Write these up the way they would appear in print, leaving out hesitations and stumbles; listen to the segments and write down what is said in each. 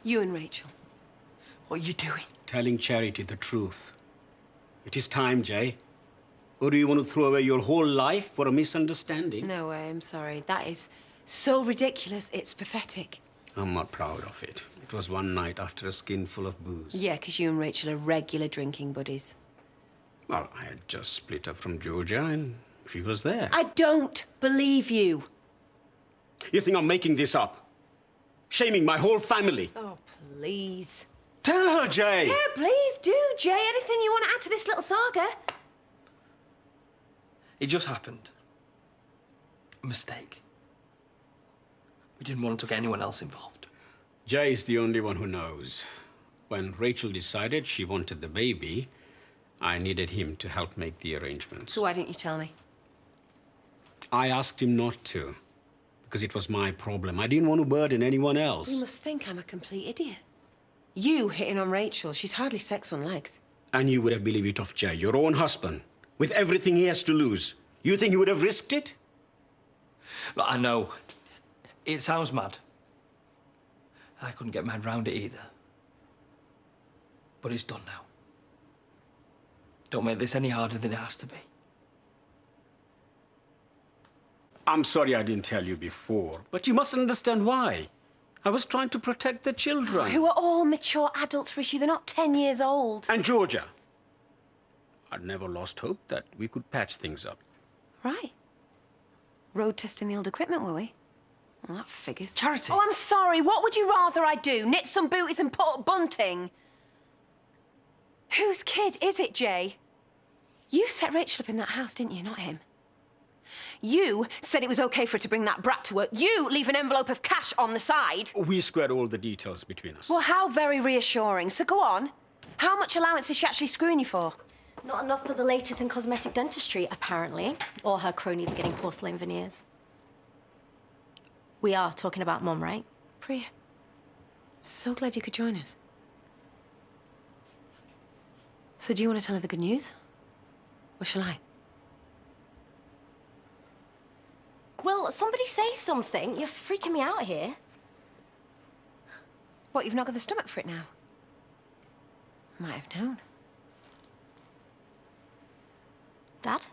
You and Rachel. What are you doing? Telling Charity the truth. It is time, Jay. Or do you want to throw away your whole life for a misunderstanding? No way, I'm sorry. That is so ridiculous, it's pathetic. I'm not proud of it. It was one night after a skinful of booze. Yeah, because you and Rachel are regular drinking buddies. Well, I had just split up from Georgia and she was there. I don't believe you. You think I'm making this up? Shaming my whole family? Oh, please. Tell her, Jay! Yeah, please do, Jay. Anything you want to add to this little saga? It just happened. A mistake. We didn't want to get anyone else involved. Jay is the only one who knows. When Rachel decided she wanted the baby, I needed him to help make the arrangements. So why didn't you tell me? I asked him not to, because it was my problem. I didn't want to burden anyone else. You must think I'm a complete idiot. You hitting on Rachel, she's hardly sex on legs. And you would have believed it of Jay, your own husband, with everything he has to lose. You think he would have risked it? Look, I know. It sounds mad. I couldn't get mad round it either. But it's done now. Don't make this any harder than it has to be. I'm sorry I didn't tell you before, but you must understand why. I was trying to protect the children. Who are all mature adults, Rishi. They're not 10 years old. And Georgia. I'd never lost hope that we could patch things up. Right. Road testing the old equipment, were we? Well, that figures. Charity! Oh, I'm sorry. What would you rather I do? Knit some booties and put up bunting? Whose kid is it, Jay? You set Rachel up in that house, didn't you? Not him. You said it was okay for her to bring that brat to work. You leave an envelope of cash on the side. We squared all the details between us. Well, how very reassuring. So go on. How much allowance is she actually screwing you for? Not enough for the latest in cosmetic dentistry, apparently. All her cronies are getting porcelain veneers. We are talking about Mum, right? Priya, I'm so glad you could join us. So do you want to tell her the good news? Or shall I? Will somebody say something? You're freaking me out here. What, you've not got the stomach for it now? Might have known. Dad?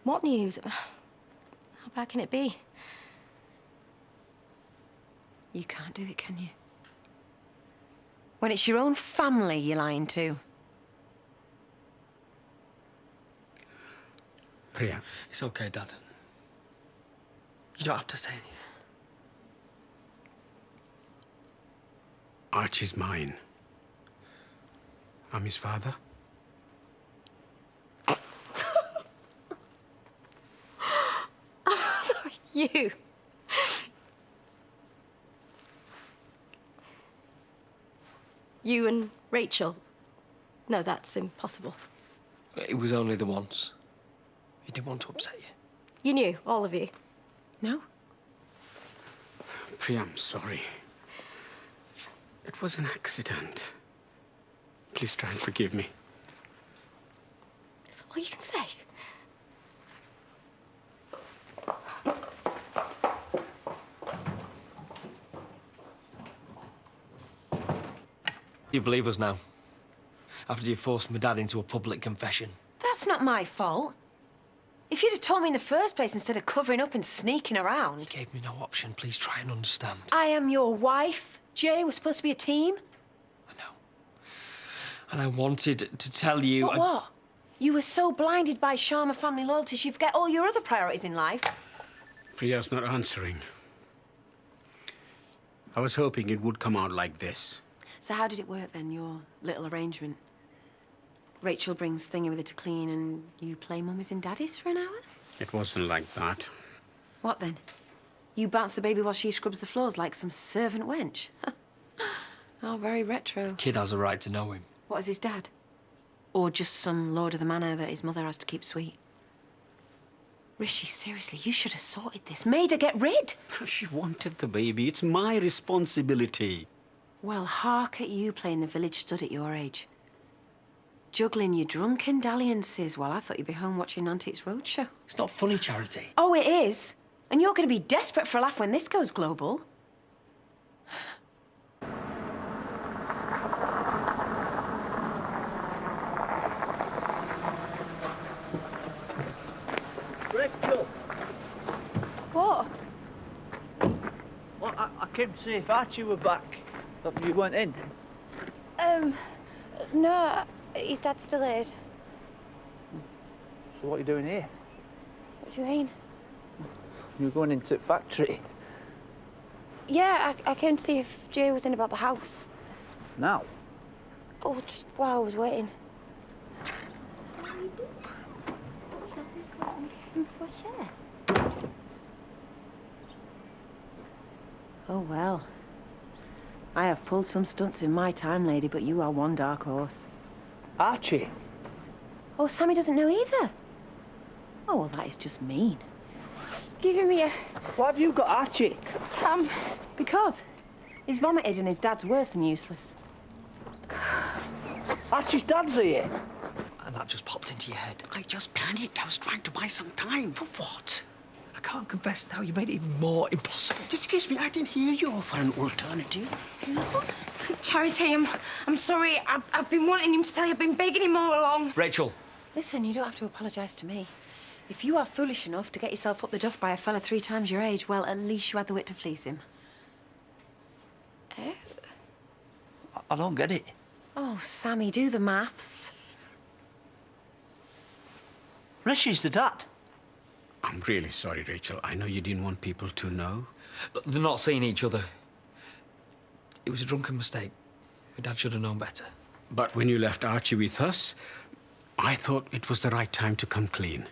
What news? How bad can it be? You can't do it, can you? When it's your own family you're lying to. Priya. It's okay, Dad. You don't have to say anything. Archie's mine. I'm his father. Sorry, you. You and Rachel? No, that's impossible. It was only the once. He didn't want to upset you. You knew, all of you. No? Priya, I'm sorry. It was an accident. Please try and forgive me. That's all you can say. You believe us now? After you forced my dad into a public confession. That's not my fault. If you'd have told me in the first place instead of covering up and sneaking around. You gave me no option. Please try and understand. I am your wife, Jay. We're supposed to be a team. I know. And I wanted to tell you... But what? You were so blinded by Sharma family loyalties you forget all your other priorities in life. Priya's not answering. I was hoping it would come out like this. So how did it work then, your little arrangement? Rachel brings Thingy with her to clean and you play mummies and daddies for an hour? It wasn't like that. What then? You bounce the baby while she scrubs the floors like some servant wench? Oh, very retro. Kid has a right to know him. What is his dad? Or just some lord of the manor that his mother has to keep sweet? Rishi, seriously, you should have sorted this. Made her get rid. She wanted the baby. It's my responsibility. Well, hark at you playing the village stud at your age. Juggling your drunken dalliances while I thought you'd be home watching Antiques Roadshow. It's not funny, Charity. Oh, it is. And you're going to be desperate for a laugh when this goes global. What? Well, I came to see if Archie were back. But you weren't in. No, his dad's delayed. So what are you doing here? What do you mean? You were going into the factory. Yeah, I came to see if Jay was in about the house. Now? Oh, just while I was waiting. Some fresh air. Oh, well. I have pulled some stunts in my time, lady, but you are one dark horse. Archie? Oh, Sammy doesn't know either. Oh, well, that is just mean. Just giving me a... Why have you got Archie? Sam. Because he's vomited and his dad's worse than useless. Archie's dad's here. And that just popped into your head. I just panicked. I was trying to buy some time. For what? I can't confess now, you made it even more impossible. Excuse me, I didn't hear you offer an alternative. Charity, I'm sorry. I've been wanting him to tell you. I've been begging him all along. Rachel. Listen, you don't have to apologise to me. If you are foolish enough to get yourself up the duff by a fella 3 times your age, well, at least you had the wit to fleece him. I don't get it. Oh, Sammy, do the maths. Rishi's the dad. I'm really sorry, Rachel. I know you didn't want people to know. Look, they're not seeing each other. It was a drunken mistake. Your dad should have known better. But when you left Archie with us, I thought it was the right time to come clean.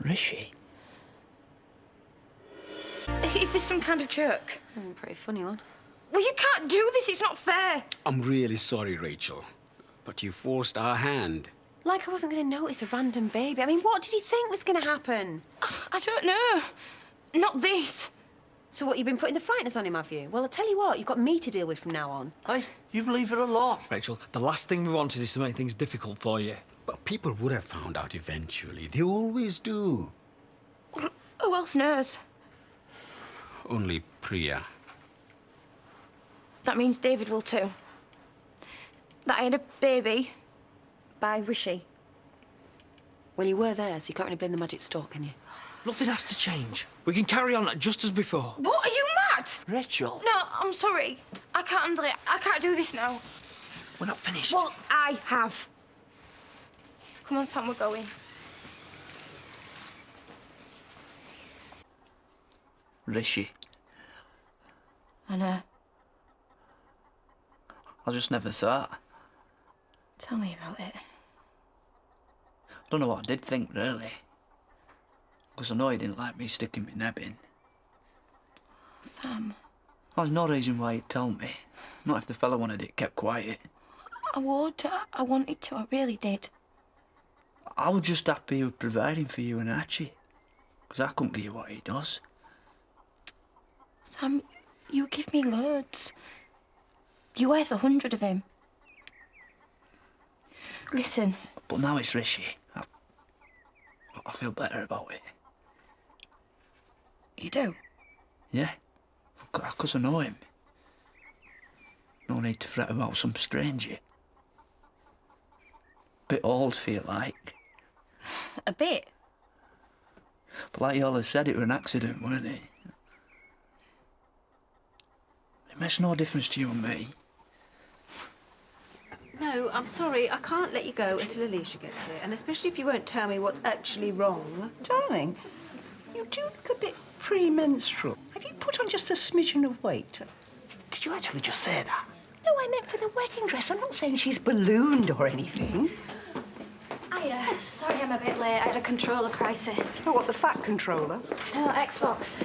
Rishi? Is this some kind of joke? Pretty funny one. Well, you can't do this. It's not fair. I'm really sorry, Rachel. But you forced our hand. Like I wasn't going to notice a random baby. I mean, what did he think was going to happen? I don't know. Not this. So what, you've been putting the frighteners on him, have you? Well, I'll tell you what, you've got me to deal with from now on. Hey, you leave her alone. Rachel, the last thing we wanted is to make things difficult for you. But people would have found out eventually. They always do. Who else knows? Only Priya. That means David will too. That I had a baby by Rishi. Well, you were there, so you can't really blame the magic store, can you? Nothing has to change. We can carry on just as before. What? Are you mad? Rachel. No, I'm sorry. I can't handle it. I can't do this now. We're not finished. Well, I have. Come on, Sam, we're going. Rishi. I know. I just never thought. Tell me about it. I don't know what I did think, really. Because I know he didn't like me sticking my neb in. Sam. There's no reason why he'd tell me. Not if the fella wanted it kept quiet. I would. I wanted to. I really did. I was just happy with providing for you and Archie. Because I couldn't give you what he does. Sam, you give me loads. You're worth 100 of him. Listen. But now it's Rishi. I feel better about it. You do? Yeah. Because I know him. No need to fret about some stranger. Bit old, feel like. A bit. But like you all said, it was an accident, weren't it? It makes no difference to you and me. No, I'm sorry. I can't let you go until Alicia gets here, and especially if you won't tell me what's actually wrong. Darling, you do look a bit premenstrual. Have you put on just a smidgen of weight? Did you actually just say that? No, I meant for the wedding dress. I'm not saying she's ballooned or anything. Sorry I'm a bit late. I had a controller crisis. Oh, what, the fat controller? No, Xbox.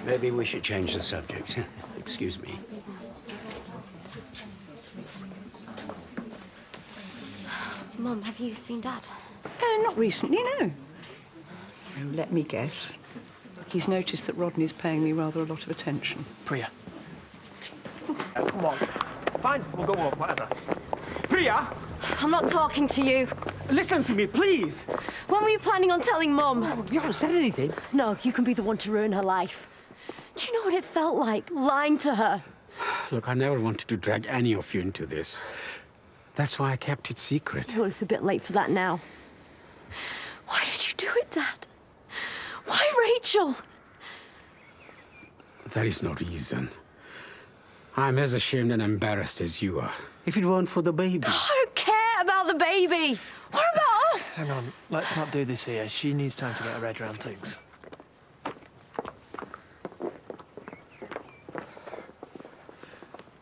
Maybe we should change the subject. Excuse me. Mum, have you seen Dad? Not recently, no. Oh, let me guess. He's noticed that Rodney's paying me rather a lot of attention. Priya. Come on. Fine, we'll go on, whatever. Priya, I'm not talking to you. listen to me, please. When were you planning on telling Mum? Oh, you haven't said anything. No, you can be the one to ruin her life. Do you know what it felt like, lying to her? Look, I never wanted to drag any of you into this. That's why I kept it secret. Well, it's a bit late for that now. Why did you do it, Dad? Rachel! There is no reason. I'm as ashamed and embarrassed as you are. If it weren't for the baby. I don't care about the baby. What about us? Hang on, let's not do this here. She needs time to get her head around things.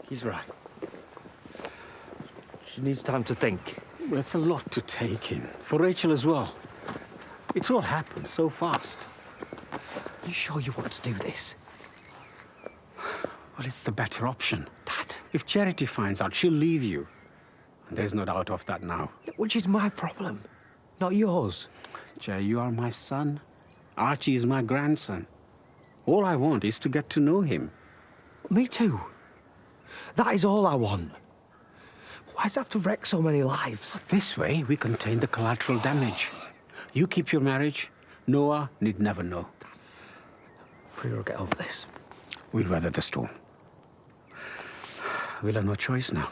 He's right. She needs time to think. Well, it's a lot to take in. For Rachel as well. It's all happened so fast. You sure you want to do this? Well, it's the better option. Dad? If Charity finds out, she'll leave you. And there's no doubt of that now. Which is my problem, not yours. Jay, you are my son. Archie is my grandson. All I want is to get to know him. Me too. That is all I want. Why does it have to wreck so many lives? This way, we contain the collateral damage. You keep your marriage. Noah need never know. Priya will get over this. We'll weather the storm. We'll have no choice now.